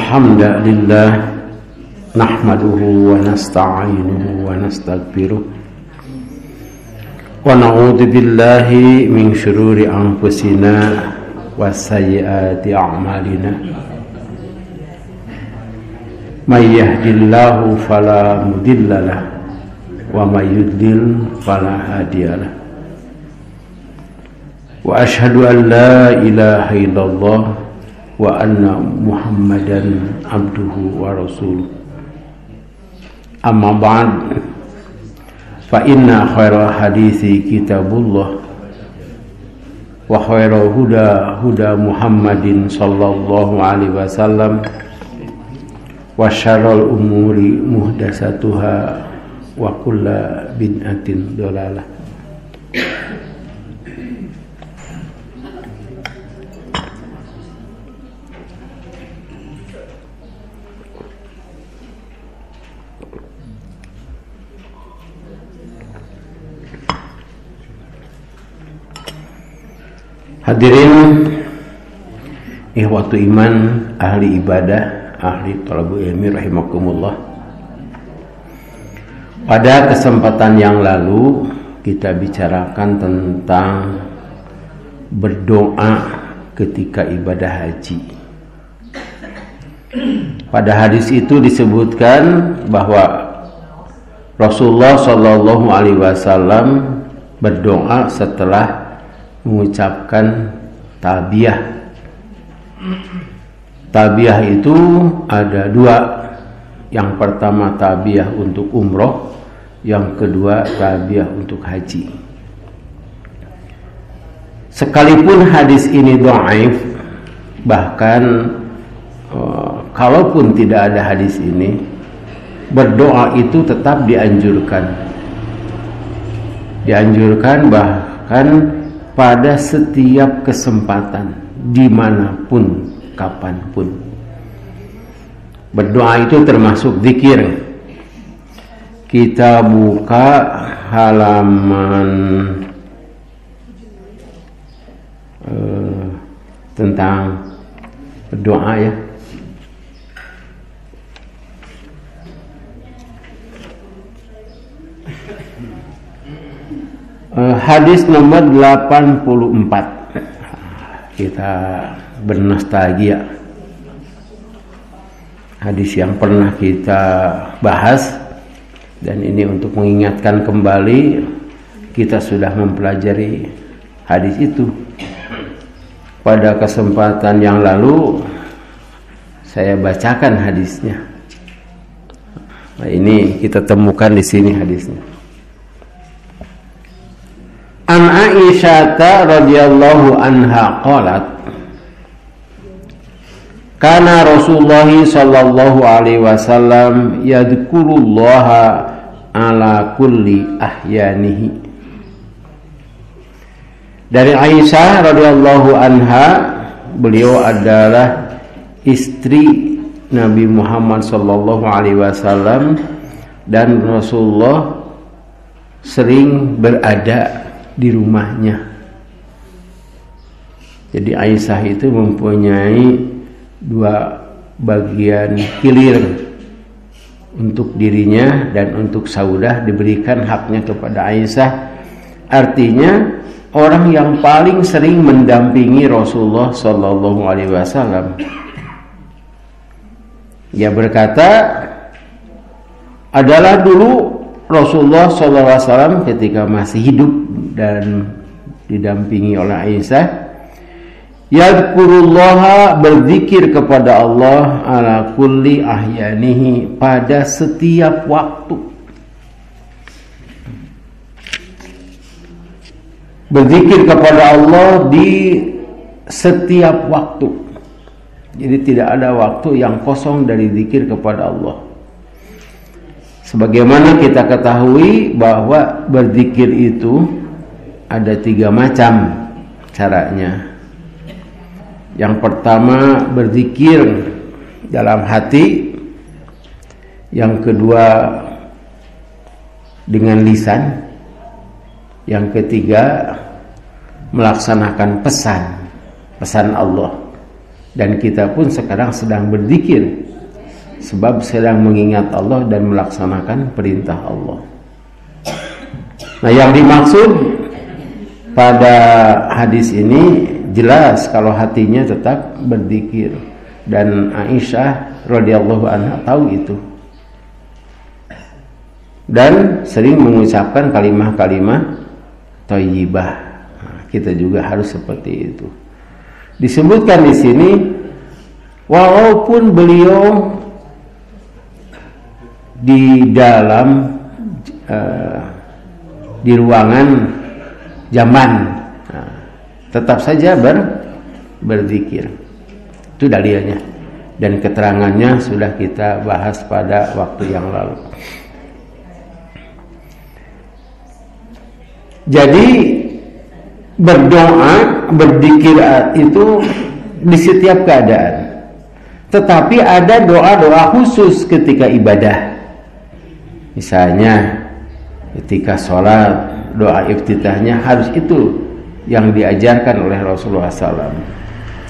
Alhamdulillah nahmaduhu wa nasta'inuhu wa nastaghfiruh wa na'udzu billahi min syururi anfusina wa sayyiati a'malina may yahdihillahu fala mudhillalah wa may yudlil fala hadiyalah wa asyhadu an la ilaha illallah wa anna Muhammadan abduhu wa rasuluh. Amma ba'd, fa inna khairal hadithi kitabullah wa khairal huda huda Muhammadin sallallahu alaihi wasallam wa syarrul umuri muhdatsatuha wa kullu bid'atin dhalalah. Hadirin ikhwatu iman, ahli ibadah, ahli thalabul ilmi rahimakumullah. Pada kesempatan yang lalu kita bicarakan tentang berdoa ketika ibadah haji. Pada hadis itu disebutkan bahwa Rasulullah Shallallahu Alaihi Wasallam berdoa setelah mengucapkan talbiyah. Talbiyah itu ada dua. Yang pertama talbiyah untuk umroh, yang kedua talbiyah untuk haji. Sekalipun hadis ini dhaif, bahkan kalaupun tidak ada hadis ini, berdoa itu tetap dianjurkan. Dianjurkan bahkan pada setiap kesempatan, dimanapun, kapanpun. Berdoa itu termasuk zikir. Kita buka halaman tentang berdoa ya. Hadis nomor 84. Kita bernostalgia. Hadis yang pernah kita bahas, dan ini untuk mengingatkan kembali, kita sudah mempelajari hadis itu. Pada kesempatan yang lalu saya bacakan hadisnya. Nah, ini kita temukan di sini hadisnya. An Aisyah radhiyallahu anha qalat, kana Rasulullah sallallahu alaihi wasallam yadhkurullaha ala kulli ahyanihi. Dari Aisyah radhiyallahu anha, beliau adalah istri Nabi Muhammad sallallahu alaihi wasallam, dan Rasulullah sering berada di rumahnya. Jadi Aisyah itu mempunyai dua bagian kilir, untuk dirinya dan untuk Saudah diberikan haknya kepada Aisyah. Artinya orang yang paling sering mendampingi Rasulullah sallallahu alaihi wasallam. Dia berkata, adalah dulu Rasulullah sallallahu alaihi wasallam ketika masih hidup dan didampingi oleh Aisyah, yadhkurullaha, berzikir kepada Allah, ala kulli ahyanihi, pada setiap waktu. Berzikir kepada Allah di setiap waktu. Jadi tidak ada waktu yang kosong dari zikir kepada Allah. Sebagaimana kita ketahui bahwa berzikir itu ada 3 macam caranya. Yang pertama berzikir dalam hati, yang kedua dengan lisan, yang ketiga melaksanakan pesan Allah Dan kita pun sekarang sedang berzikir, sebab sedang mengingat Allah dan melaksanakan perintah Allah. Nah, yang dimaksud pada hadis ini jelas kalau hatinya tetap berzikir, dan Aisyah radhiyallahu anha tahu itu dan sering mengucapkan kalimat-kalimat thayyibah. Nah, kita juga harus seperti itu. Disebutkan di sini walaupun beliau di dalam di ruangan zaman, nah, tetap saja berzikir. Itu dalilnya dan keterangannya sudah kita bahas pada waktu yang lalu. Jadi berdoa, berzikir itu di setiap keadaan. Tetapi ada doa-doa khusus ketika ibadah. Misalnya ketika sholat, doa iftitahnya harus itu yang diajarkan oleh Rasulullah SAW.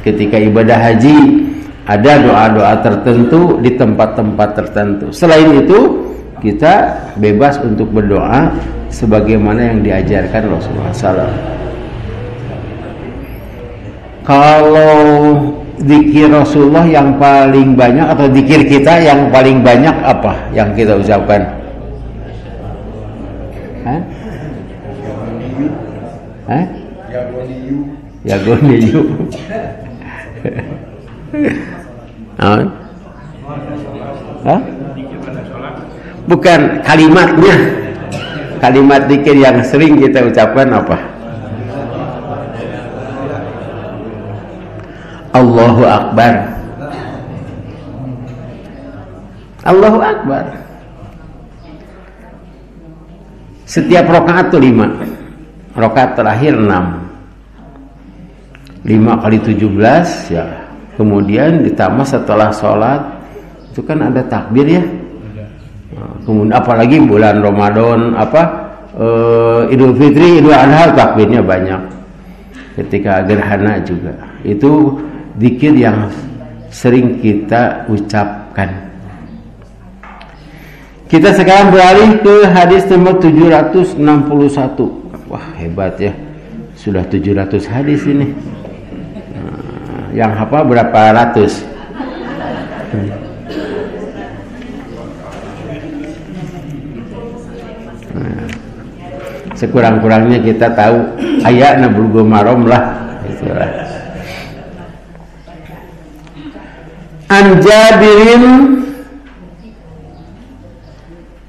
Ketika ibadah haji ada doa-doa tertentu di tempat-tempat tertentu. Selain itu kita bebas untuk berdoa sebagaimana yang diajarkan Rasulullah SAW. Kalau zikir Rasulullah yang paling banyak atau zikir kita yang paling banyak apa yang kita ucapkan? Ya goniyu. Bukan kalimatnya. Kalimat zikir yang sering kita ucapkan apa? Allahu Akbar. Allahu Akbar. Setiap rakaat itu 5. Rakaat terakhir 6. 5 kali 17 ya. Kemudian ditambah setelah sholat itu kan ada takbir ya. Kemudian apalagi bulan Ramadan Idul Fitri, Idul Adha takbirnya banyak. Ketika gerhana juga. Itu zikir yang sering kita ucapkan. Kita sekarang beralih ke hadis nomor 761. Wah, hebat ya. Sudah 700 hadis ini. Yang hafal berapa ratus? Sekurang-kurangnya kita tahu ayatna Bulughul Maram lah. Itulah. An Jabirin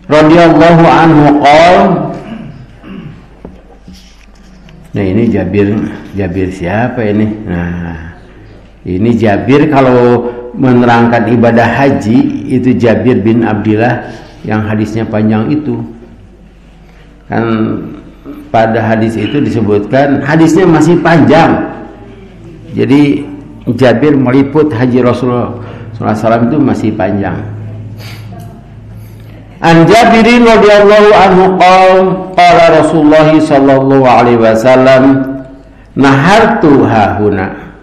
radhiyallahu anhu qala. Nah, ini Jabir siapa ini? Nah, ini Jabir kalau menerangkan ibadah haji itu Jabir bin Abdillah yang hadisnya panjang itu. Kan pada hadis itu disebutkan hadisnya masih panjang. Jadi Jabir meliput haji Rasulullah SAW itu masih panjang. An Jabirin radhiyallahu anhu qala Rasulullah sallallahu alaihi wasallam nahartu hahuna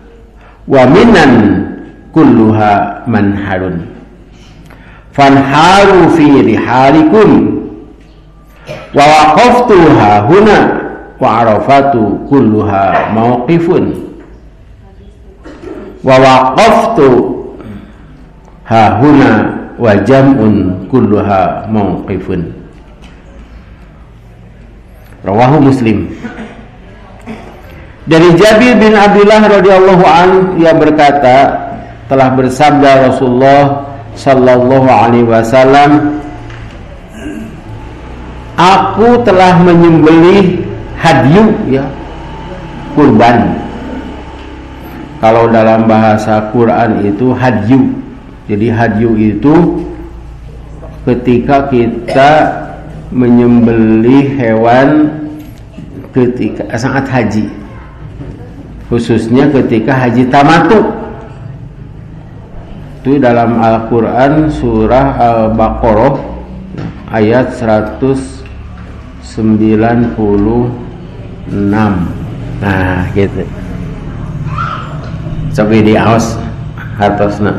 wa minan kulluha manharun fanharu fi rihalikum wa waqaftu hahuna wa arafatu kulluha mawqifun wa waqaftu hahuna wa jam'un kulluha mawqifun. Rawahu Muslim. Dari Jabir bin Abdullah radhiyallahu anhu ia berkata, telah bersabda Rasulullah sallallahu alaihi wasallam, aku telah menyembelih hadyu ya, kurban. Kalau dalam bahasa Quran itu hadyu. Jadi hadyu itu ketika kita menyembelih hewan ketika saat haji, khususnya ketika haji tamattu. Itu dalam Al-Quran surah Al-Baqarah ayat 196. Nah gitu. Coba di aos hartosna.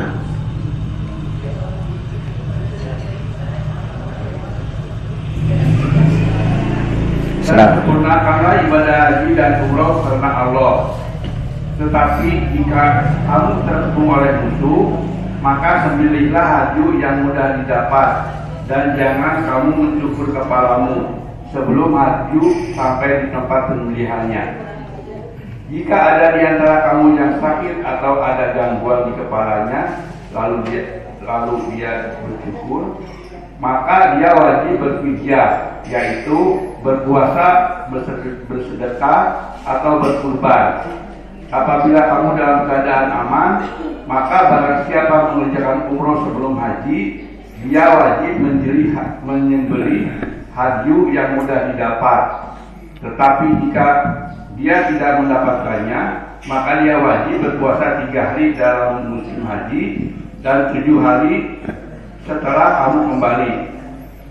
Dan sempurnakanlah ibadah haji dan umroh karena Allah. Tetapi jika kamu terkepung oleh musuh, maka sembelihlah haji yang mudah didapat, dan jangan kamu mencukur kepalamu sebelum haji sampai di tempat sembelihannya. Jika ada di antara kamu yang sakit atau ada gangguan di kepalanya, lalu dia bersyukur, maka dia wajib berfidyah, yaitu berpuasa, bersedekah, atau berkurban. Apabila kamu dalam keadaan aman, maka barang siapa mengerjakan umroh sebelum haji, dia wajib menyembelih haji yang mudah didapat. Tetapi jika dia tidak mendapatkannya, maka dia wajib berpuasa 3 hari dalam musim haji dan 7 hari setelah kamu kembali.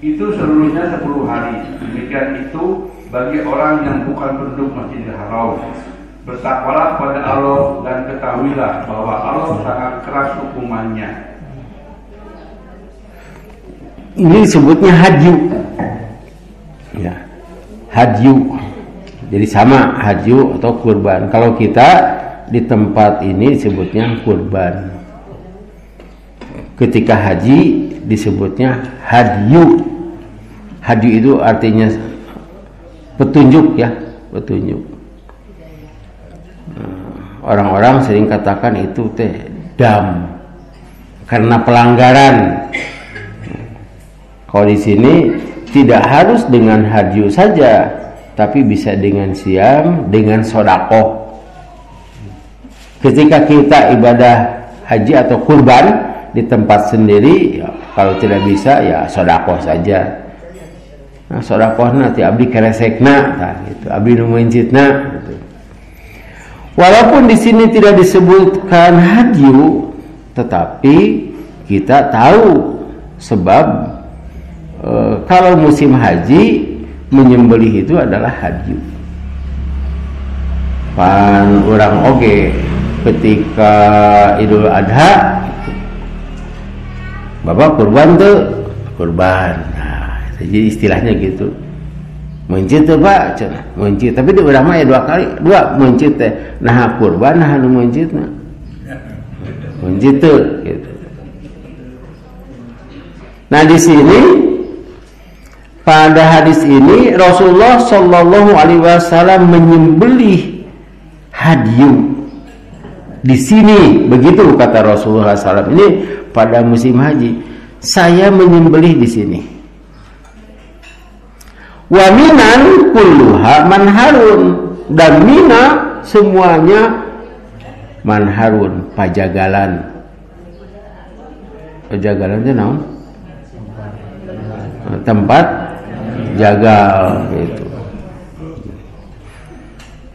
Itu seluruhnya 10 hari. Demikian itu bagi orang yang bukan penduduk Masjidil Haram. Bertakwalah pada Allah dan ketahuilah bahwa Allah sangat keras hukumannya. Ini disebutnya hadyu. Ya. Hadyu. Jadi sama hadyu atau kurban. Kalau kita di tempat ini disebutnya kurban. Ketika haji disebutnya hadyu. Hadyu itu artinya petunjuk, ya, petunjuk. Orang-orang sering katakan itu dam karena pelanggaran. Kalau di sini tidak harus dengan hadyu saja, tapi bisa dengan siam, dengan sodakoh. Ketika kita ibadah haji atau kurban di tempat sendiri, ya, kalau tidak bisa ya sodakoh saja. Nah, sodakoh nanti abdi keresekna, nah, gitu. Abdi numencitna, gitu. Walaupun di sini tidak disebutkan hadyu, tetapi kita tahu sebab kalau musim haji menyembelih itu adalah hadyu. Pan orang oge ketika Idul Adha, Bapak kurban tuh, kurban. Nah, jadi istilahnya gitu. Mencit tuh Pak, mencit. Tapi di urang mah ya 2 kali, 2 mencit teh. Nah kurban, nah anu mencitna. Mencit tuh, gitu. Nah di sini pada hadis ini Rasulullah Shallallahu Alaihi Wasallam menyembelih hadyu. Di sini begitu kata Rasulullah SAW. Ini pada musim haji. Saya menyembelih di sini. Wa minan kulluha manharun, dan mina semuanya manharun, pajagalan. Pajagalan itu naon? Tempat jagal gitu.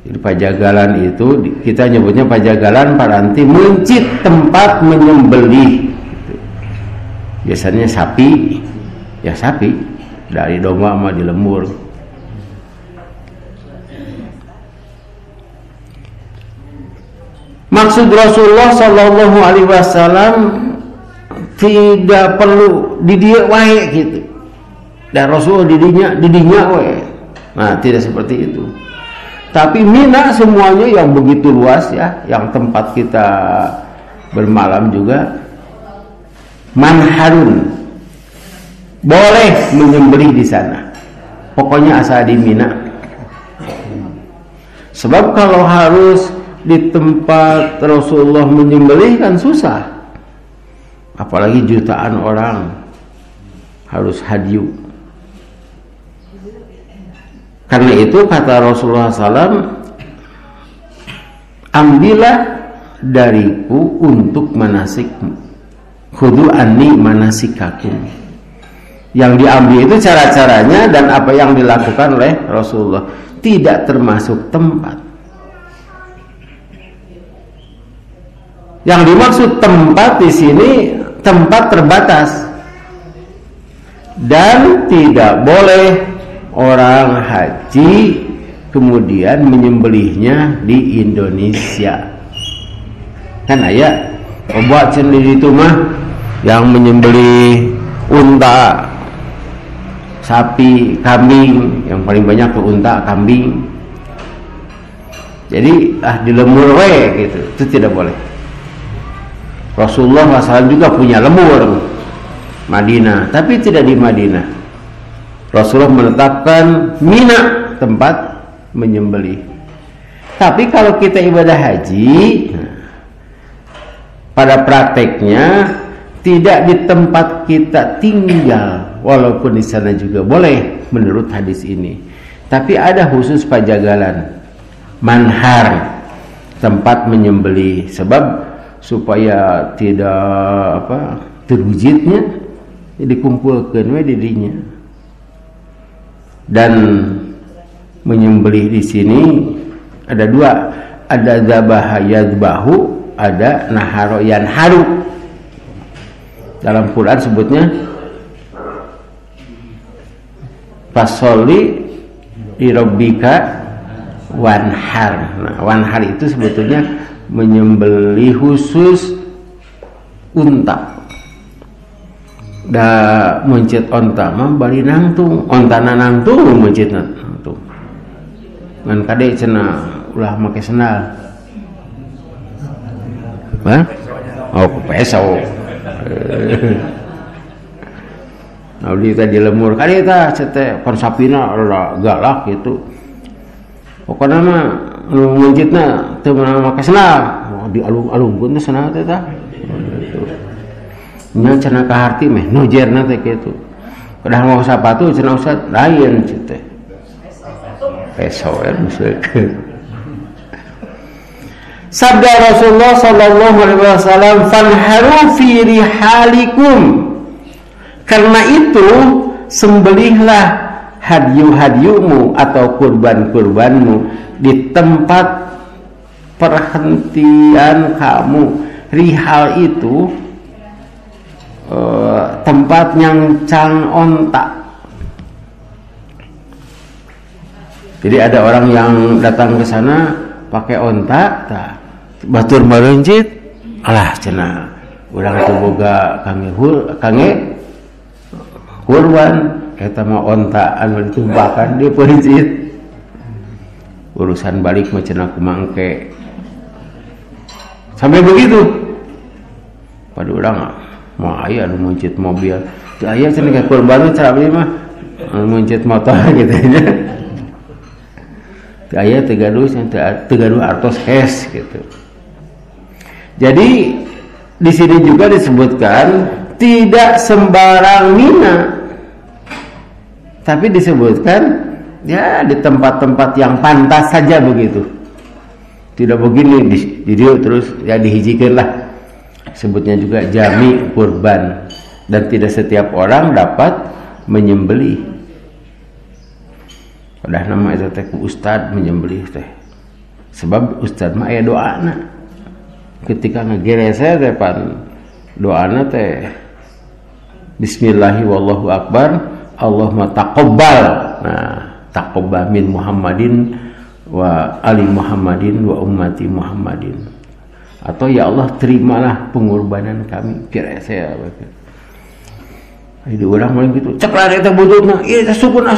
Jadi pajagalan itu kita nyebutnya pajagalan paranti mencit tempat menyembelih gitu. Biasanya sapi, ya sapi. Dari domba sama di lembur. Maksud Rasulullah Shallallahu Alaihi Wasallam tidak perlu didiak wae gitu. Dan Rasul didinya wae. Nah, tidak seperti itu. Tapi Mina semuanya yang begitu luas, ya, yang tempat kita bermalam juga manharun. Boleh menyembelih di sana. Pokoknya asal di Mina. Sebab kalau harus di tempat Rasulullah menyembelih kan susah. Apalagi jutaan orang harus hadyu. Karena itu kata Rasulullah SAW, ambillah dariku untuk manasikmu. Khudu anni manasikakum. Yang diambil itu cara-caranya dan apa yang dilakukan oleh Rasulullah, tidak termasuk tempat. Yang dimaksud tempat di sini tempat terbatas, dan tidak boleh orang haji kemudian menyembelihnya di Indonesia. Kan ayat Obat sendiri itu mah yang menyembelih unta, sapi, kambing, yang paling banyak ke unta, kambing. Jadi di lemur gitu, itu tidak boleh. Rasulullah SAW juga punya lemur Madinah, tapi tidak di Madinah. Rasulullah menetapkan Mina tempat menyembelih. Tapi kalau kita ibadah haji, pada prakteknya tidak di tempat kita tinggal, walaupun di sana juga boleh menurut hadis ini. Tapi ada khusus pajagalan, manhar, tempat menyembelih, sebab supaya tidak terwujudnya dikumpulkan didinya. Dan menyembelih di sini ada dua, ada dzabaha yadzbahu, ada naharo yanharu. Dalam Quran sebutnya fasholli li rabbika wanhar. Nah, wanhar itu sebetulnya menyembelih khusus unta. Da mencit onta mah bari nangtung, ontana nangtung mencit nangtung. Ngan kade cenah ulah make sendal. Hah? Oh, pesau. Abdi tadi lemur kade tah cete kon sapina galak gitu. Pokona mah nu mencitna teu meunang make sendal. Di alung-alungkeun teh sendal teh tah. Nya cenah kaharti meh nujerna teh kitu. Kedah mau sapatu cenah Ustaz lain teh. Pesau musik. Sabda Rasulullah sallallahu alaihi wasallam, "Fanharu fi rihalikum." Karena itu sembelihlah hadyu-hadyumu atau kurban-kurbanmu di tempat perhentian kamu. Rihal itu tempat nyangcang onta. Jadi ada orang yang datang ke sana pakai onta, batur merencit, alah cenah urang teu boga kange kurban, eta mah onta anu ditumpakan di perencit. Urusan balik mah cenah kumangke. Sampai begitu. Pada urang mau aya anu mencit mobil, teu aya cenah kurban cara beli mah mencit motor gitu nya. Teu aya teu gaduh artos hes gitu. Jadi di sini juga disebutkan tidak sembarang Mina, tapi disebutkan ya di tempat-tempat yang pantas saja begitu. Tidak begini di dia terus ya dihijikeun lah. Sebutnya juga jami kurban, dan tidak setiap orang dapat menyembelih. Udah nama itu teh ustad menyembelih teh. Sebab ustad mah aya doana. Ketika ngagerese teh pan doana teh bismillahi wallahu akbar, Allahumma taqabbal. Nah, taqabbal min Muhammadin wa ali Muhammadin wa ummati Muhammadin. Atau ya Allah terimalah pengorbanan kami, kira saya baca. Ada orang maling gitu, cek lah eta bututna, ieu teh sukuna,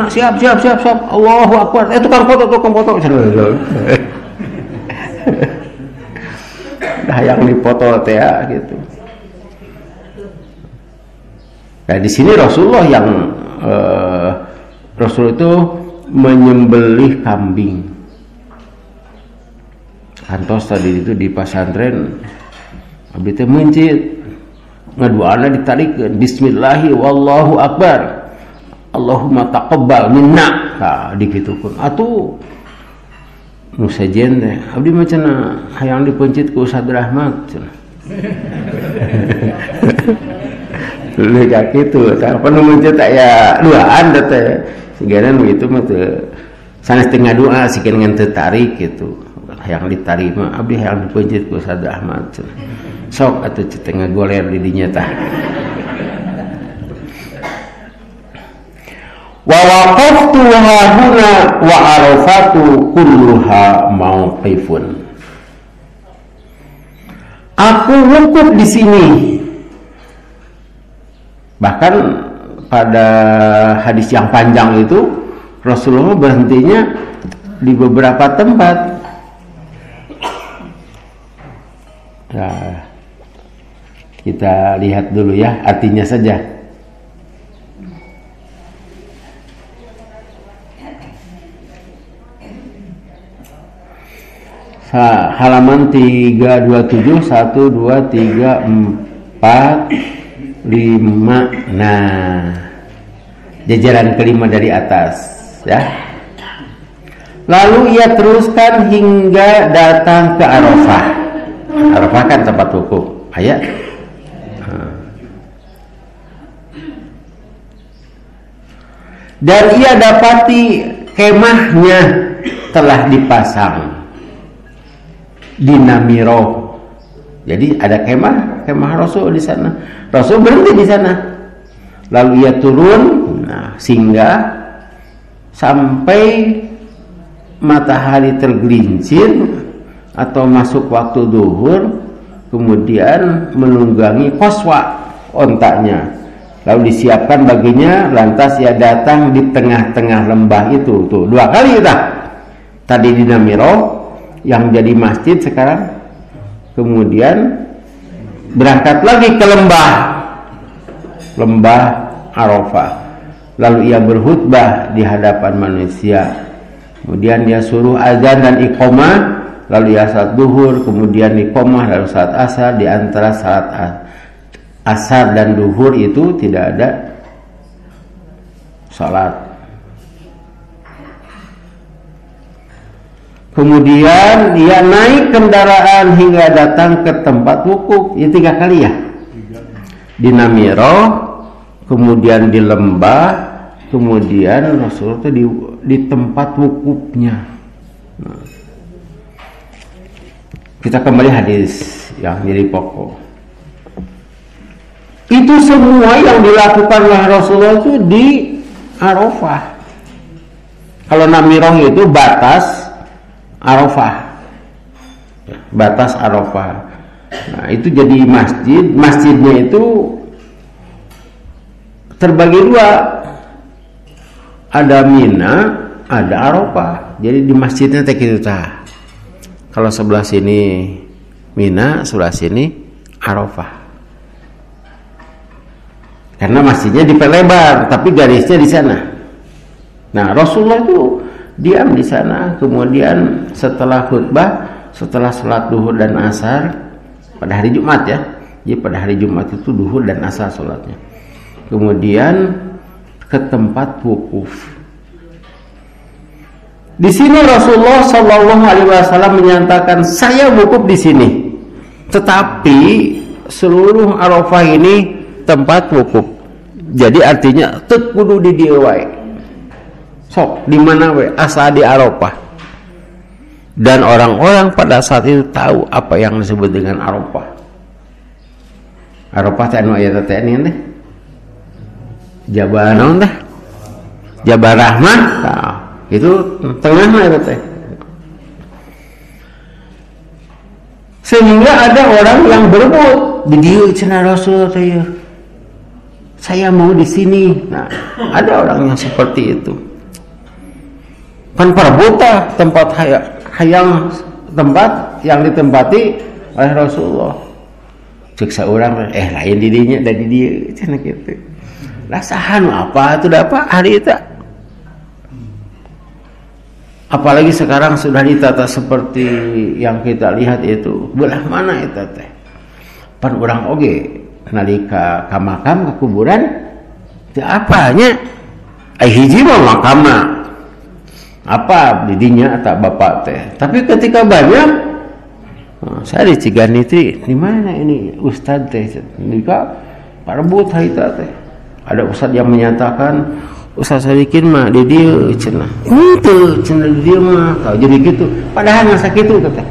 siap. Allahu akbar. Tukang foto. Dah yang dipoto teh gitu. Nah, di sini Rasulullah yang Rasul itu menyembelih kambing. Kantos tadi itu di pesantren abdi teh mencit ngaduana ditarikeun bismillahi wallahu akbar Allahumma taqabbal minna. Tah digitukeun atuh nu sajen teh abdi mah cenah hayang dipencit ku Ustaz Rahmat cenah. Leuwih ka kitu tah panu mencit aya duaan teh sigana nu itu mah teu sanes teu ngadua sikeun ngan teu tarik gitu. Yang diterima abdi yang dipencit ku Ustaz Ahmad sok atuh ceteng ngagoler di dinya tah. Wa waqaftu hahuna wa arafatu kulluha mauqifun. aku wukuf di sini. Bahkan pada hadis yang panjang itu Rasulullah berhentinya di beberapa tempat. Nah, kita lihat dulu ya artinya saja. Halaman 327, 1, 2, 3, 4, 5. Nah, jajaran kelima dari atas ya. Lalu ia teruskan hingga datang ke Arafah. Arafah kan tempat wukuf. Ayat. Dan ia dapati kemahnya telah dipasang di Namiro. Jadi ada kemah Rasul di sana. Rasul berhenti di sana. Lalu ia turun, singgah sampai matahari tergelincir atau masuk waktu zuhur, kemudian menunggangi qaswa ontaknya. Lalu disiapkan baginya, lantas ia datang di tengah-tengah lembah itu. Tuh, 2 kali dah. Tadi di Namiro yang jadi masjid sekarang, kemudian berangkat lagi ke lembah Arafah. Lalu ia berkhutbah di hadapan manusia. Kemudian dia suruh azan dan iqamah, lalu ia salat duhur, kemudian iqamah, lalu salat asar. Di antara salat asar dan duhur itu tidak ada salat. Kemudian dia naik kendaraan hingga datang ke tempat wukuf. Ini 3 kali ya. Di Namiro, kemudian di lembah, kemudian Rasul itu di tempat wukufnya. Nah, kita kembali hadis yang jadi pokok. Itu semua yang dilakukan oleh Rasulullah itu di Arafah. Kalau Namiro itu batas Arafah, batas Arafah. Nah, itu jadi masjid. Masjidnya itu terbagi 2. Ada Mina, ada Arafah. Jadi di masjidnya teh gitu tah. Kalau sebelah sini Mina, sebelah sini Arafah. Karena masjidnya diperlebar, tapi garisnya di sana. Nah, Rasulullah itu diam di sana, kemudian setelah khutbah, setelah salat duhur dan asar pada hari Jumat ya. Jadi pada hari Jumat itu duhur dan asar salatnya. Kemudian ke tempat wukuf. Di sini Rasulullah Shallallahu Alaihi Wasallam menyatakan saya wukuf di sini. Tetapi seluruh Arafah ini tempat wukuf. Jadi artinya teu kudu di dieu wae. Sok di mana we asa di Arafah. Dan orang-orang pada saat itu tahu apa yang disebut dengan Arafah. Arafah teh anu aya teh ini. Jabal naon teh? Jabal Rahmah. Nah, itu tengahna eta teh. Sehingga ada orang yang berebut di dieu cenah Rasul teh. Saya mau di sini. Nah, ada orang yang seperti itu. Kan perebutan tempat hayang tempat yang ditempati oleh Rasulullah. Cek saurang lain didinya dari dia cenah kitu. Rasahan apa itu dapat hari itu. Apalagi sekarang sudah ditata seperti yang kita lihat itu. Belah mana itu teh? Pan urang oge nalika ka makam ka kuburan teu apanya? Hiji mah makamna. Apa didinya atau bapak teh. Tapi ketika banyak, saya di Ciganiti, di mana ini Ustadz teh? Jika parebut haita teh. Ada Ustadz yang menyatakan Ustadz Sadikin mah di dia cenah. Itu cenah di dia mah tau jadi gitu. Padahal masa gitu teh.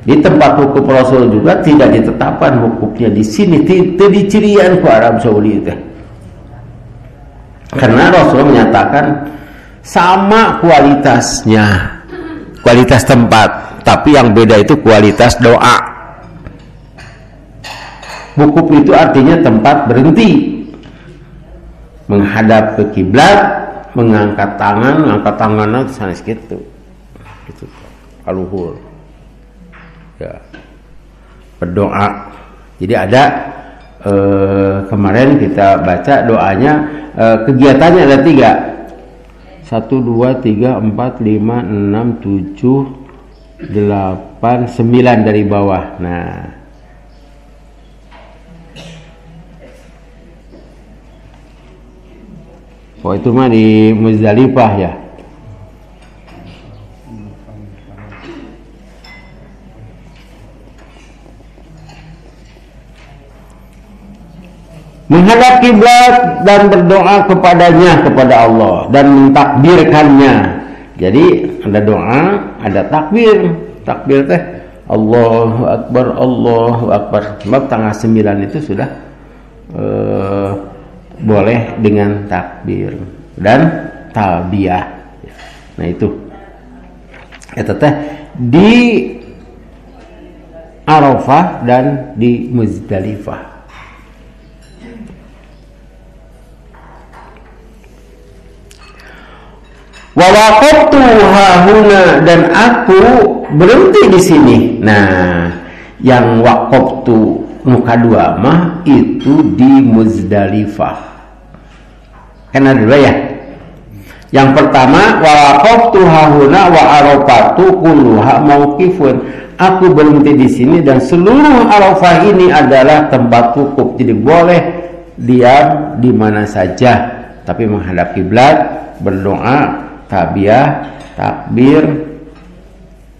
Di tempat wukuf Rasul juga tidak ditetapkan wukufnya di sini, tidak dicirian ku Arab Saudi teh. Karena Rasul menyatakan sama kualitasnya, kualitas tempat, tapi yang beda itu kualitas doa. Wukuf itu artinya tempat berhenti, menghadap ke kiblat, mengangkat tangan sanes gitu. Itu kaluhur. Ya. Berdoa. Jadi ada kemarin kita baca doanya, kegiatannya ada 3. 1, 2, 3, 4, 5, 6, 7, 8, 9 dari bawah. Nah, oh itu mah di Muzdalifah ya. Menghadap kiblat dan berdoa kepadanya, kepada Allah, dan mentakbirkannya. Jadi ada doa, ada takbir. Takbir teh Allahu Akbar, Allahu Akbar. Sebab tanggal 9 itu sudah boleh dengan takbir dan talbiyah. Nah itu teh di Arafah dan di Muzdalifah. Wa waqaftu hahuna, dan aku berhenti di sini. Nah, yang waqaftu muka 2 mah itu di Muzdalifah. Kan ada 2 ya. Yang pertama wa waqaftu hahuna wa arafatu kulluha mauqifun. Aku berhenti di sini dan seluruh Arafah ini adalah tempat wukuf. Jadi boleh diam di mana saja, tapi menghadap kiblat, berdoa, tabiah, takbir,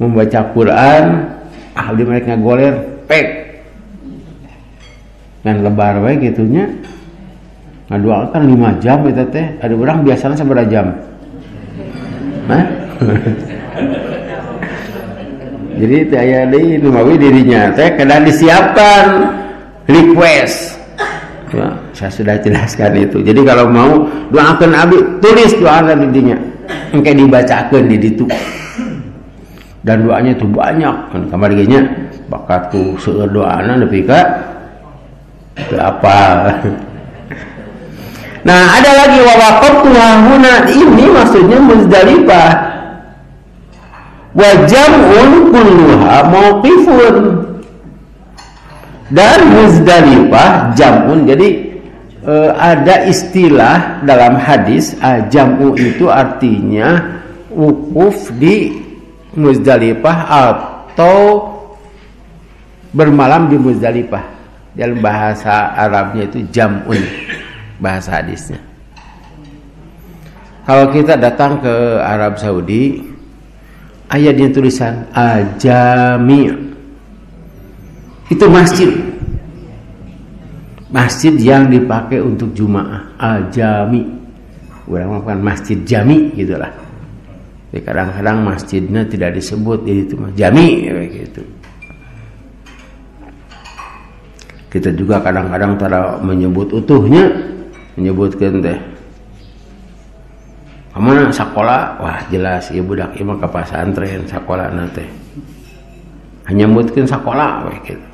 membaca Quran, di mereka goler, pek, dan lebar wae gitunya. Ngadoakan 5 jam itu teh, ada orang biasanya seberapa jam? Nah, jadi teh aya deui lumawi dirinya teh kada disiapkan request. Ya, saya sudah jelaskan itu. Jadi kalau mau doakan abdi, tulis doa di dinya. Engke dibacakeun di ditu. Dan doanya itu banyak. Kan kamar nya bakatku seueur doana nepi ka apa. Nah, ada lagi wa waqaftu hahuna, ini maksudnya Muzdalifah. Wa jam'un kulluha mauqifun. Dan Muzdalifah jam'un, jadi ada istilah dalam hadis jam'u itu artinya wukuf di Muzdalifah atau bermalam di Muzdalifah. Dalam bahasa Arabnya itu jam'un, bahasa hadisnya. Kalau kita datang ke Arab Saudi, ayatnya tulisan Al-Jami'. Itu masjid yang dipakai untuk Jumaah, Al-Jami. Orang bukan masjid jami gitulah. Jadi kadang-kadang masjidnya tidak disebut, jadi itu jami gitu. Kita juga kadang-kadang tara menyebut utuhnya, menyebutkan teh kemana sekolah, wah jelas ya budak ieu mah ka pasantren sakolana teh. Hanya menyebutkan sekolah gitu.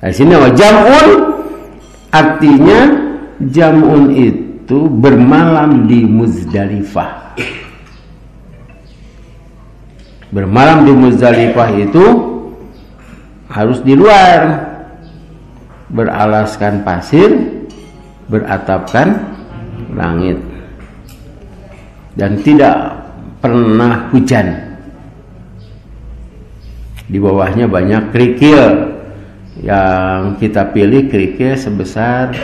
Di sini jam'un artinya jam'un itu bermalam di Muzdalifah. Bermalam di Muzdalifah itu harus di luar, beralaskan pasir, beratapkan langit, dan tidak pernah hujan. Di bawahnya banyak kerikil. Yang kita pilih kerikil sebesar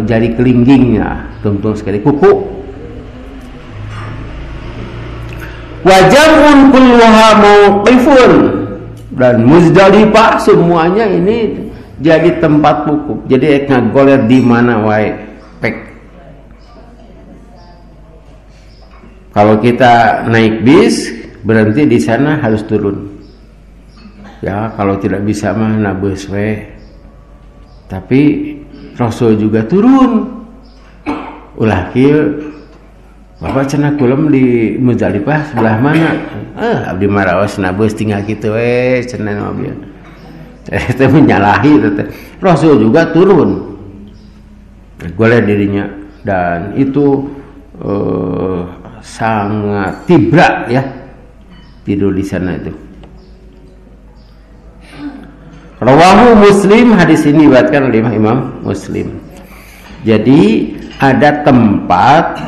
jari kelingkingnya, tuntung sekali kuku. Wajahun kulluha mauqifun, dan Muzdalifah semuanya ini jadi tempat wukuf. Jadi ngagoler di mana wae pek. Kalau kita naik bis berhenti di sana harus turun. Ya, kalau tidak bisa mah nabeus we. Tapi Rasul juga turun. Ulah kieu. Bapak cenah kulem di Muzdalifah sebelah mana? Abdi maraos nabeus tinggal kitu we cenah mobil. Saya menyalahi Rasul juga turun goleh dirinya, dan itu sangat tibra ya tidur di sana itu. Rawahu Muslim, hadis ini diriwayatkan oleh Imam Muslim. Jadi ada tempat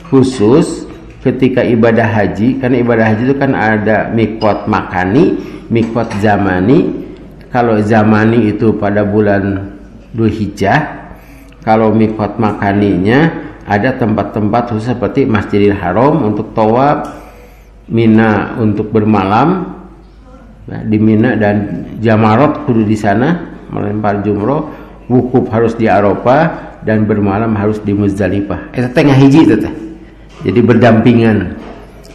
khusus ketika ibadah haji, karena ibadah haji itu kan ada miqat makani, miqat zamani. Kalau zamani itu pada bulan Dzulhijjah, kalau miqat makaninya ada tempat-tempat khusus seperti Masjidil Haram untuk tawaf, Mina untuk bermalam di Mina, dan Jamarat kudu di sana melempar jumroh, wukuf harus di Arafah, dan bermalam harus di Muzdalifah. Itu tengah hiji itu teh. Jadi berdampingan,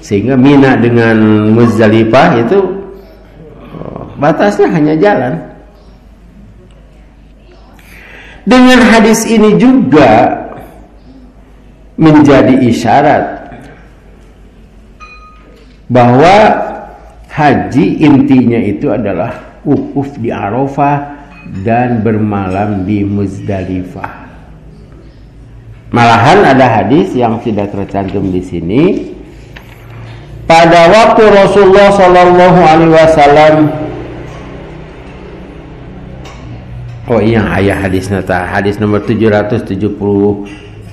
sehingga Mina dengan Muzdalifah itu batasnya hanya jalan. Dengan hadis ini juga menjadi isyarat bahwa haji intinya itu adalah wukuf di Arafah dan bermalam di Muzdalifah. Malahan ada hadis yang tidak tercantum di sini. Pada waktu Rasulullah Shallallahu Alaihi Wasallam, oh iya ayah hadis nata, hadis nomor 770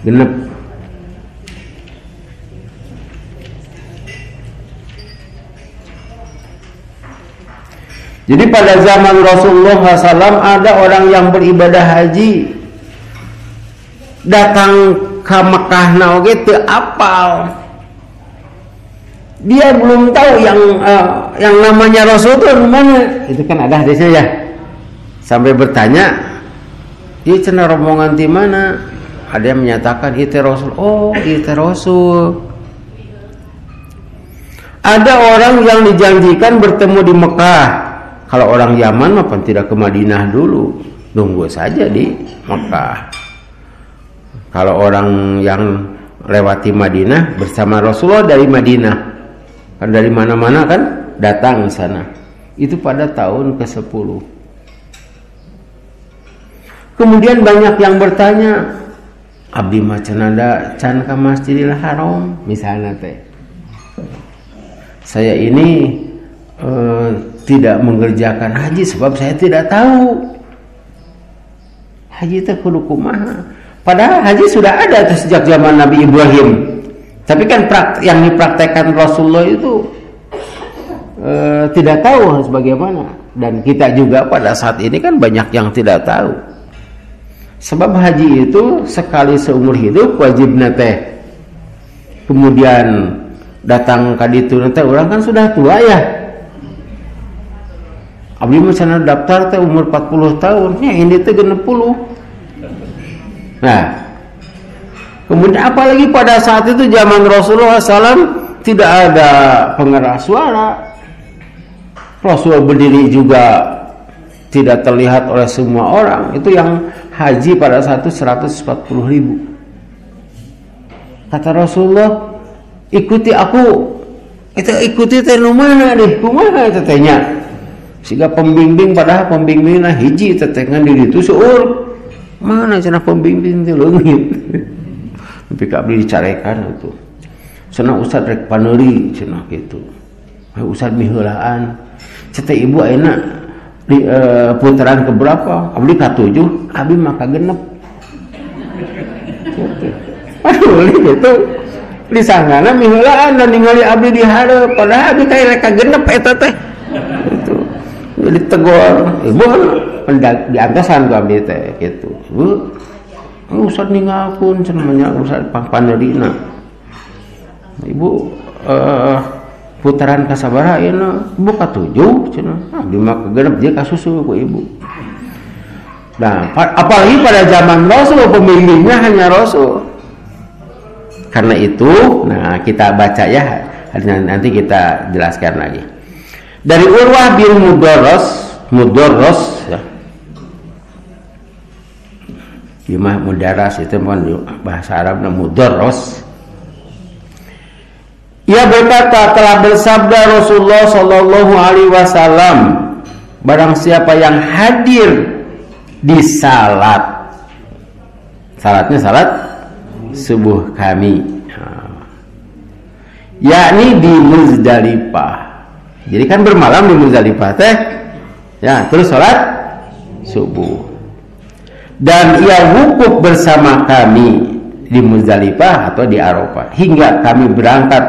genep. Jadi pada zaman Rasulullah SAW ada orang yang beribadah haji datang ke Mekah oge teu apal. Dia belum tahu yang namanya Rasul itu mana. Itu kan ada hadisnya ya. Sampai bertanya, "Ieu cenah rombongan di mana?" Ada yang menyatakan itu Rasul. Oh, itu Rasul. Ada orang yang dijanjikan bertemu di Mekah. Kalau orang Yaman mah tidak ke Madinah dulu, nunggu saja di Mekah. Kalau orang yang lewati Madinah bersama Rasulullah dari Madinah, kan dari mana-mana kan datang ke sana. Itu pada tahun ke-10. Kemudian banyak yang bertanya, abdi mah cenada can ka Masjidil Haram misalnya teh. Saya ini tidak mengerjakan haji sebab saya tidak tahu haji itu kudu kumaha. Padahal haji sudah ada tuh sejak zaman Nabi Ibrahim. Tapi kan yang dipraktekkan Rasulullah itu tidak tahu harus bagaimana. Dan kita juga pada saat ini kan banyak yang tidak tahu. Sebab haji itu sekali seumur hidup wajib teh. Kemudian datang ka ditu teh orang kan sudah tua ya. Abdi mah cenah daftar teh umur 40 tahun, nya ini teh 60. Nah, kemudian apalagi pada saat itu zaman Rasulullah SAW tidak ada pengeras suara. Rasul berdiri juga tidak terlihat oleh semua orang. Itu yang haji pada saat itu 140.000. Kata Rasulullah, ikuti aku. Itu ikuti teh nu mana deh, kumaha teh tanya. Sehingga pembimbing padahal pembimbingna hiji tetengan diri itu seueur mana cenah pembimbing teh leungit. Tapi kabeh dicarekan itu. Cenah ustad rek paneuri cenah kitu. Ustad miheulaan. Cete ibu ayeuna di putaran keberapa? Abdi ka-7, abdi mah ka-6. Aduh gitu. Di sanana miheulaan dan ningali abdi di hareup padahal abdi kae rek ka-6 eta teh. Itu. Jadi tegur, ibu di antasan ku abdi teh gitu. Bu, usah ninggalkeun cenah usah panerina. Ibu putaran kasabaraha ayeuna? Ibu ka-7 cenah. Abdi mah ka-6 je kasusul ku ibu. Nah, apalagi pada zaman Rasul pembimbingnya hanya Rasul. Karena itu, nah kita baca ya, nanti kita jelaskan lagi. Dari Urwah bin Mudarras ya. Gimana Mudarras itu bahasa Arabnya Mudarras. Ia berkata, telah bersabda Rasulullah Shallallahu Alaihi Wasallam, barang siapa yang hadir di salat, salatnya salat subuh kami, yakni di Muzdalifah. Jadi kan bermalam di Muzdalifah teh, ya, terus salat subuh. Dan ia wukuf bersama kami di Muzdalifah atau di Arafah hingga kami berangkat.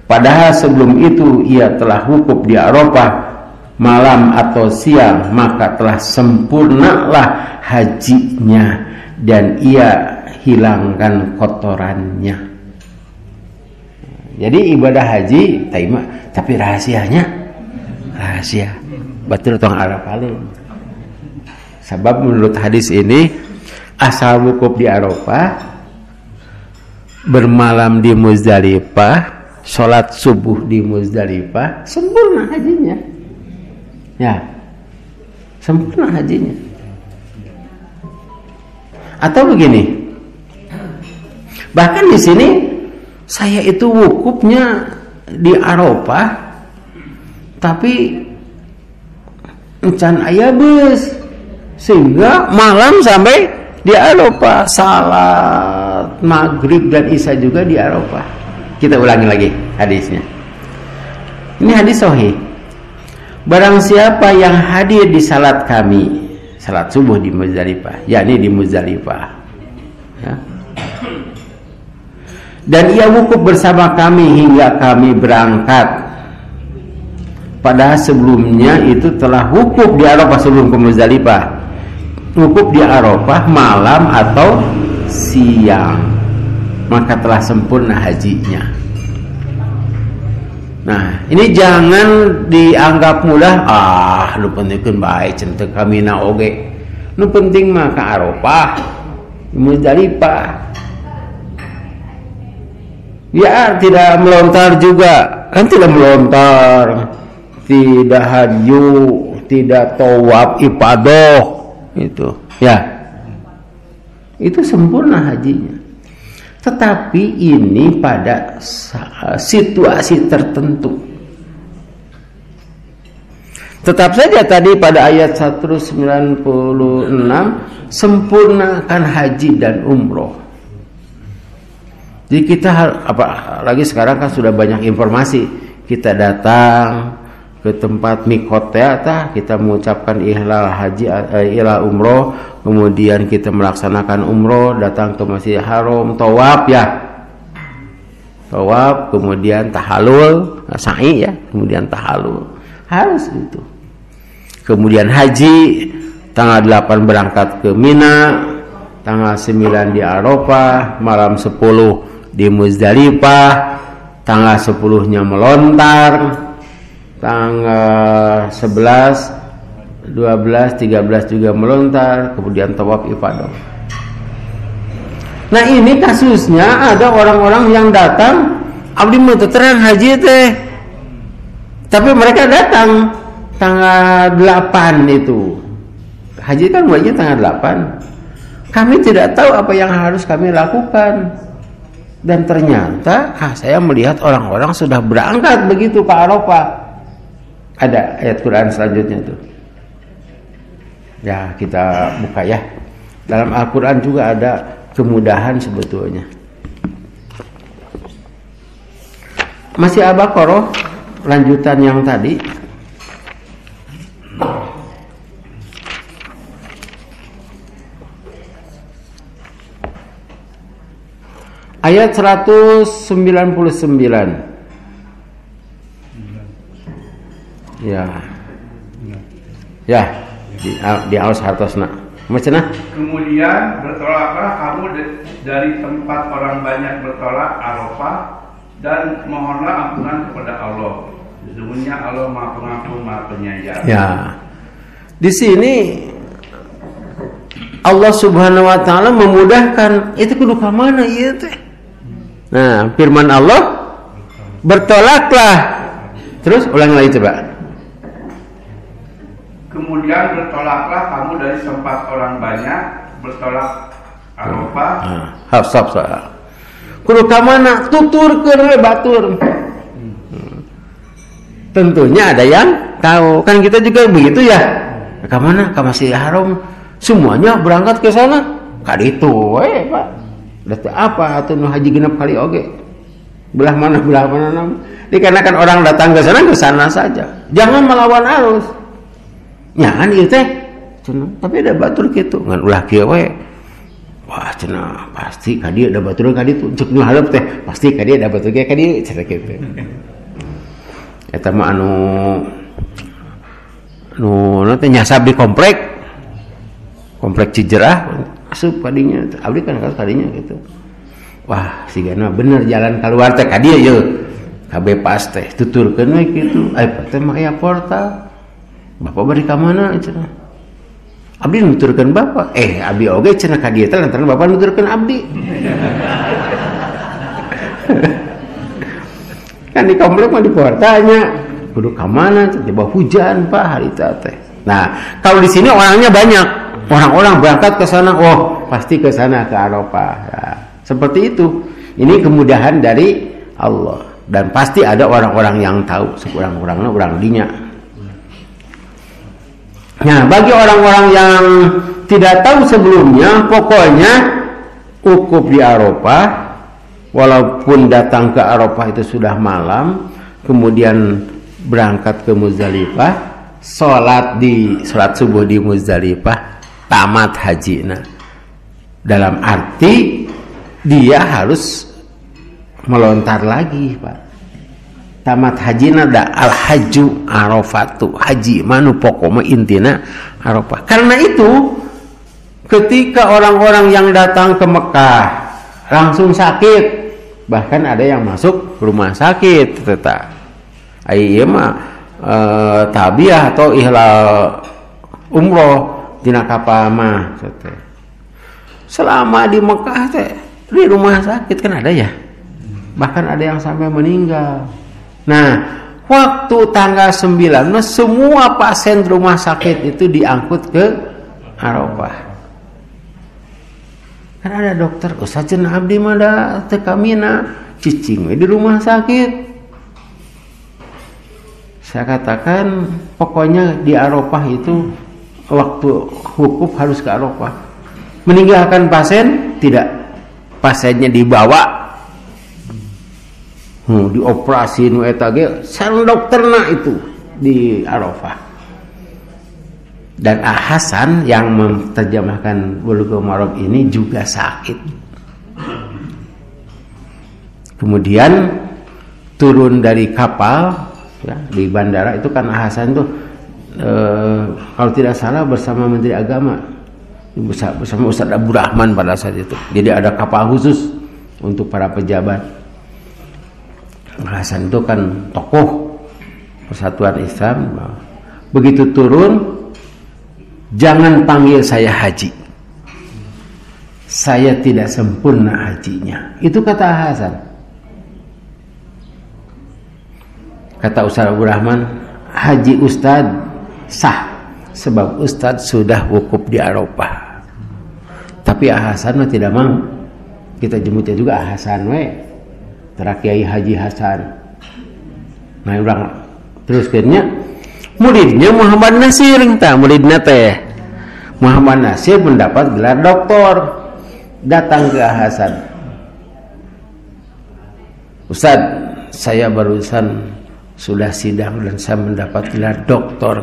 Padahal sebelum itu ia telah wukuf di Arafah malam atau siang, maka telah sempurnalah hajinya dan ia hilangkan kotorannya. Jadi ibadah haji tapi rahasianya rahasia. Betul tong Arafah. Sebab menurut hadis ini asal wukuf di Arafah, bermalam di Muzdalifah, sholat subuh di Muzdalifah, sempurna hajinya. Ya, sempurna hajinya. Atau begini, bahkan di sini saya itu wukufnya di Arafah, tapi encan aya beus, sehingga malam sampai di Arafah, salat maghrib dan isya juga di Arafah. Kita ulangi lagi hadisnya. Ini hadis sahih. Barang siapa yang hadir di salat kami, salat subuh di Muzdalifah, yakni di Muzdalifah, ya, dan ia wukuf bersama kami hingga kami berangkat. Padahal sebelumnya itu telah wukuf di Arafah sebelum ke Muzdalifah. Wukuf di Arafah malam atau siang, maka telah sempurna hajinya. Nah, ini jangan dianggap mudah. Nu penting baik centek kami na oge. Nu penting mah ka Arafah, Muzdalifah. Ya, tidak melontar juga. Kan tidak melontar, tidak haju, tidak tawaf ifadah, itu. Ya. Itu sempurna hajinya. Tetapi ini pada situasi tertentu. Tetap saja tadi pada ayat 196 sempurnakan haji dan umroh. Jadi kita lagi sekarang kan sudah banyak informasi. Kita datang ke tempat mikot kita mengucapkan ihlal haji, ihlal umroh, kemudian kita melaksanakan umroh, datang ke Masjidil Haram, tawaf ya. Tawaf, kemudian tahallul, sa'i ya, kemudian tahallul. Harus itu. Kemudian haji, tanggal 8 berangkat ke Mina, tanggal 9 di Arafah, malam 10 di Muzdalifah, tanggal 10-nya melontar, tanggal 11, 12, 13 juga melontar, kemudian tawaf ifadah. Nah, ini kasusnya ada orang-orang yang datang, abdi mau terang haji teh, tapi mereka datang tanggal 8 itu. Haji kan wajib tanggal 8. Kami tidak tahu apa yang harus kami lakukan. Dan ternyata saya melihat orang-orang sudah berangkat begitu ke Arafah. Ada ayat Quran selanjutnya tuh. Ya, kita buka ya. Dalam Al-Quran juga ada kemudahan sebetulnya. Masih Al-Baqarah, lanjutan yang tadi. Ayat 199. Ya. Ya, di awas hartosna. Macana? Kemudian bertolaklah kamu dari tempat orang banyak bertolak Arafah dan mohonlah ampunan kepada Allah. Sesungguhnya Allah Maha Pengampun, Maha Penyayang. Ya. Di sini Allah Subhanahu wa taala memudahkan. Itu kudu ka mana ieu teh? Nah, firman Allah, bertolaklah. Terus ulang lagi coba. Kemudian bertolaklah kamu dari tempat orang banyak bertolak Arafah. Hafsab sa. Kudu ka mana? Tuturkeun we batur. tentunya ada yang tahu. Kan kita juga begitu ya. Ke mana? Ke Masjidil Haram. Semuanya berangkat ke sana. Ka ditu we, Pak. Datu apa atuh nu haji genep kali oge? Belah mana nam. Dikarenakan orang datang ke sana saja. Jangan melawan arus. Nyahan ieu teh. Tapi ada batur kitu ngan ulah kieu we. Wah cenah pasti ka dieu ada batur ka ditu. Cek nu hareup teh pasti ka dieu ada batur ka dieu cenah kitu. Eta mah anu teh nyasab di komplek Cijerah asup kadinya abdi kan kadinya gitu. Wah sigana bener jalan keluar teh ka dieu yeuh kabeh pas teh tuturkeun we kitu aya teh mah aya portal bapak bari ka mana cenah abdi nuturkeun bapak abdi oge cenah ka dieu teh lantaran bapak nuturkeun abdi. Kan di komplek mah di portalnya kudu ka mana coba hujan Pak harita teh. Nah, kalau di sini orangnya banyak. Orang-orang berangkat ke sana, pasti ke sana ke Arafah. Ya, seperti itu. Ini kemudahan dari Allah dan pasti ada orang-orang yang tahu sekurang-kurangnya orang dinya. Nah, bagi orang-orang yang tidak tahu sebelumnya, pokoknya wukuf di Arafah, walaupun datang ke Arafah itu sudah malam, kemudian berangkat ke Muzdalifah, sholat subuh di Muzdalifah, tamat hajina. Dalam arti dia harus melontar lagi, Pak. Tamat hajina da al-hajju arafatu. Haji manu pokoknya intina Arafah. Karena itu ketika orang-orang yang datang ke Mekah langsung sakit, bahkan ada yang masuk rumah sakit tetap. Ieu mah tabiah atau ihlal umroh dina kapal mah teh. Selama di Mekah teh di rumah sakit kan ada ya. Bahkan ada yang sampai meninggal. Nah, waktu tanggal 9 semua pasien rumah sakit itu diangkut ke Arafah. Kan ada dokter, Ustaz cenah abdi mah da teu kamina cicing we di rumah sakit. Saya katakan pokoknya di Arafah itu waktu wukuf harus ke Arafah. Meninggalkan pasien tidak, pasiennya dibawa dioperasi nu eta ge sareng dokterna itu di Arafah. Dan Hasan yang menerjemahkan Bulughul Maram ini juga sakit. Kemudian turun dari kapal ya, di bandara itu kan Hasan tuh kalau tidak salah bersama Menteri Agama, bersama Ustaz Abdul Rahman pada saat itu. Jadi ada kapal khusus untuk para pejabat. Hasan itu kan tokoh Persatuan Islam. Begitu turun, jangan panggil saya haji. Saya tidak sempurna hajinya. Itu kata Hasan. Kata Ustaz Abdul Rahman, haji Ustaz sah sebab Ustaz sudah wukuf di Arafah. Tapi Hasan tidak mau. Kita jemputnya juga Hasan we. Terakiai Haji Hasan. Nah, orang terusnya muridnya Muhammad Nasir entah muridnya teh. Muhammad Nasir mendapat gelar doktor. Datang ke Hasan. Ustaz, saya barusan sudah sidang dan saya mendapat gelar doktor.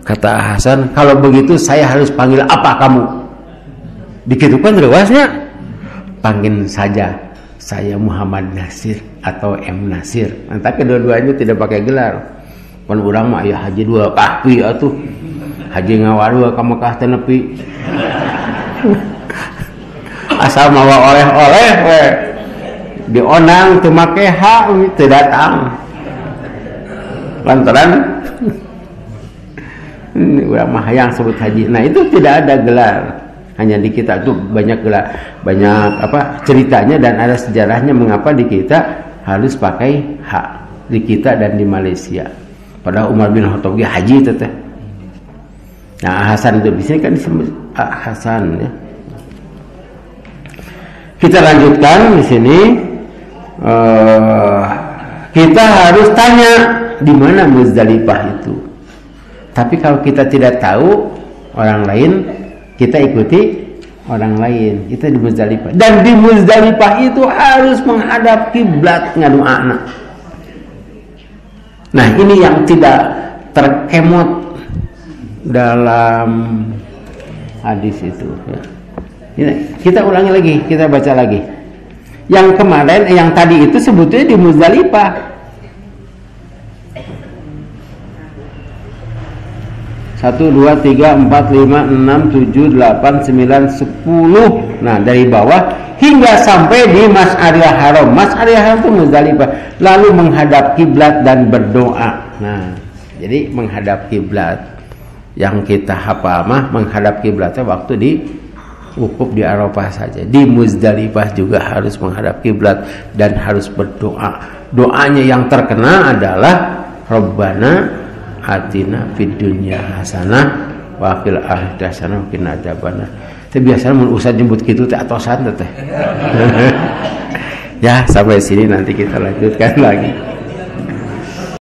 Kata Hasan, kalau begitu saya harus panggil apa kamu? Dikitukan rewasnya. Panggil saja saya Muhammad Nasir atau M Nasir. Entah kedua-duanya tidak pakai gelar. Pan urang mah aya haji dua kaki atuh. Haji ngawarua ka Mekah teh nepi. Asal mawa oleh-oleh we. Dionang teu make hak teu datang. Lantaran ini urang mah hayang sebut haji. Nah, itu tidak ada gelar. Hanya di kita itu banyak gelar, banyak ceritanya dan ada sejarahnya mengapa di kita harus pakai hak di kita dan di Malaysia. Padahal Umar bin Khattab haji teteh. Nah, Hasan itu bisa kan disebut Hasan ya. Kita lanjutkan di sini. Kita harus tanya di mana Muzdalifah itu. Tapi kalau kita tidak tahu orang lain, kita ikuti orang lain. Kita di Muzdalifah. Dan di Muzdalifah itu harus menghadap kiblat ngadoana. Nah, ini yang tidak terkemot dalam hadis itu. Ini, kita ulangi lagi, kita baca lagi. Yang kemarin, yang tadi itu sebetulnya di Muzdalifah. 1, 2, 3, 4, 5, 6, 7, 8, 9, 10. Nah, dari bawah hingga sampai di Masy'ariyah Haram. Masy'ariyah Haram itu Muzdalifah. Lalu menghadap kiblat dan berdoa. Nah, jadi menghadap kiblat. Yang kita hafal mah menghadap kiblatnya waktu di wukuf di Arafah saja. Di Muzdalifah juga harus menghadap kiblat dan harus berdoa. Doanya yang terkenal adalah Rabbana atina fid dunya hasanah wa fil akhirati hasanah wa qina adzabannar. Teh biasanya mun usah nyebut kitu teh atosan teh. Ya, sampai sini nanti kita lanjutkan lagi.